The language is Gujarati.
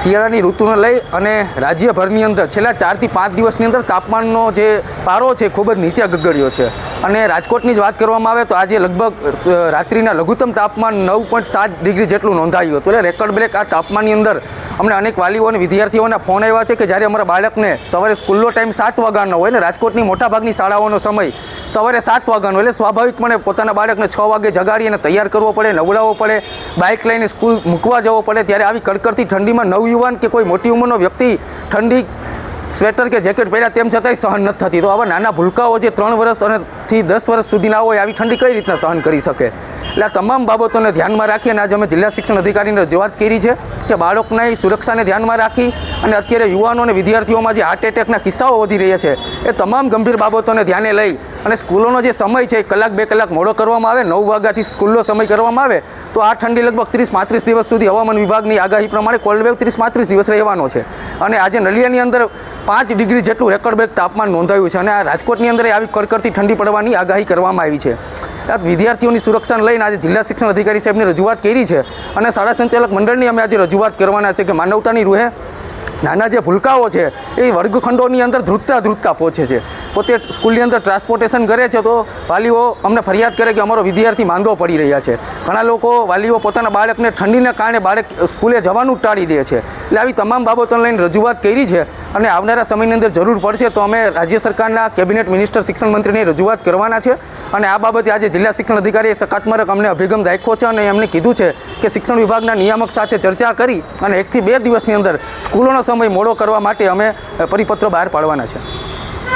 શિયાળાની ઋતુને લઈ અને રાજ્યભરની અંદર છેલ્લા 4 થી 5 દિવસની અંદર તાપમાનનો જે પારો છે ખૂબ જ નીચે ગગડ્યો છે અને રાજકોટની જ વાત કરવામાં આવે તો આજે લગભગ રાત્રિના લઘુત્તમ તાપમાન 9.7 ડિગ્રી જેટલું નોંધાયું હતું. એટલે રેકોર્ડ બ્રેક આ તાપમાનની અંદર અમને અનેક વાલીઓ અને વિદ્યાર્થીઓના ફોન આવ્યા છે કે જ્યારે અમારા બાળકને સવારે સ્કૂલનો ટાઈમ 7 વાગ્યાનો હોય ને રાજકોટની મોટાભાગની શાળાઓનો સમય સવારે 7 વાગ્યાનો, એટલે સ્વાભાવિકપણે પોતાના બાળકને 6 વાગે જગાડી અને તૈયાર કરવો પડે, નવડાવવો પડે, બાઇક લઈને સ્કૂલ મૂકવા જવો પડે. ત્યારે આવી કડકડતી ઠંડીમાં નવયુવાન કે કોઈ મોટી ઉંમરનો વ્યક્તિ ઠંડી સ્વેટર કે જેકેટ પહેર્યા તેમ છતાંય સહન નથી થતી. તો આવા નાના ભૂલકાઓ જે 3 વર્ષ અને થી 10 વર્ષ સુધીના હોય આવી ઠંડી કઈ રીતના સહન કરી શકે? એટલે આ તમામ બાબતોને ધ્યાનમાં રાખી અને આજે અમે જિલ્લા શિક્ષણ અધિકારીને રજૂઆત કરી છે કે બાળકની સુરક્ષાને ધ્યાનમાં રાખી અને અત્યારે યુવાનો અને વિદ્યાર્થીઓમાં જે હાર્ટ એટેકના કિસ્સાઓ વધી રહ્યા છે એ તમામ ગંભીર બાબતોને ધ્યાને લઈ અને સ્કૂલોનો જે સમય છે 1 2 કલાક મોડો કરવામાં આવે, 9 વાગ્યાથી સ્કૂલનો સમય કરવામાં આવે તો આ ઠંડી લગભગ 30-35 દિવસ સુધી હવામાન વિભાગની આગાહી પ્રમાણે કોલ્ડ વેવ 30-35 દિવસ રહેવાનો છે. અને આજે નલિયાની અંદર 5 ડિગ્રી જેટલું રેકોર્ડ બ્રેક તાપમાન નોંધાયું છે અને આ રાજકોટની અંદર આવી કડકડતી ઠંડી પડવાની આગાહી કરવામાં આવી છે. વિદ્યાર્થીઓની સુરક્ષાને લઈને આજે જિલ્લા શિક્ષણ અધિકારી સાહેબને રજૂઆત કરી છે અને શાળા સંચાલક મંડળની અમે આજે રજૂઆત કરવાના છે કે માનવતાની રૂહે નાના જે ભૂલકાઓ છે એ વર્ગખંડોની અંદર ધ્રુજતા પહોંચે છે. પોતે સ્કૂલની અંદર ટ્રાન્સપોર્ટેશન કરે છે તો વાલીઓ અમને ફરિયાદ કરે કે અમારો વિદ્યાર્થી માંદો પડી રહ્યા છે. ઘણા લોકો વાલીઓ પોતાના બાળકને ઠંડીને કારણે બાળક સ્કૂલે જવાનું ટાળી દે છે. એટલે આવી તમામ બાબતોને લઈને રજૂઆત કરી છે અને આવનારા સમયની અંદર જરૂર પડશે તો અમે રાજ્ય સરકારના કેબિનેટ મિનિસ્ટર શિક્ષણ મંત્રીને રજૂઆત કરવાના છે. અને આ બાબતે આજે જિલ્લા શિક્ષણ અધિકારીએ સકારાત્મક અમને અભિગમ દાખ્યો છે અને એમને કીધું છે કે શિક્ષણ વિભાગના નિયામક સાથે ચર્ચા કરી અને 1 થી 2 દિવસની અંદર સ્કૂલોનો સમય મોડો કરવા માટે અમે પરિપત્ર બહાર પાડવાના છે.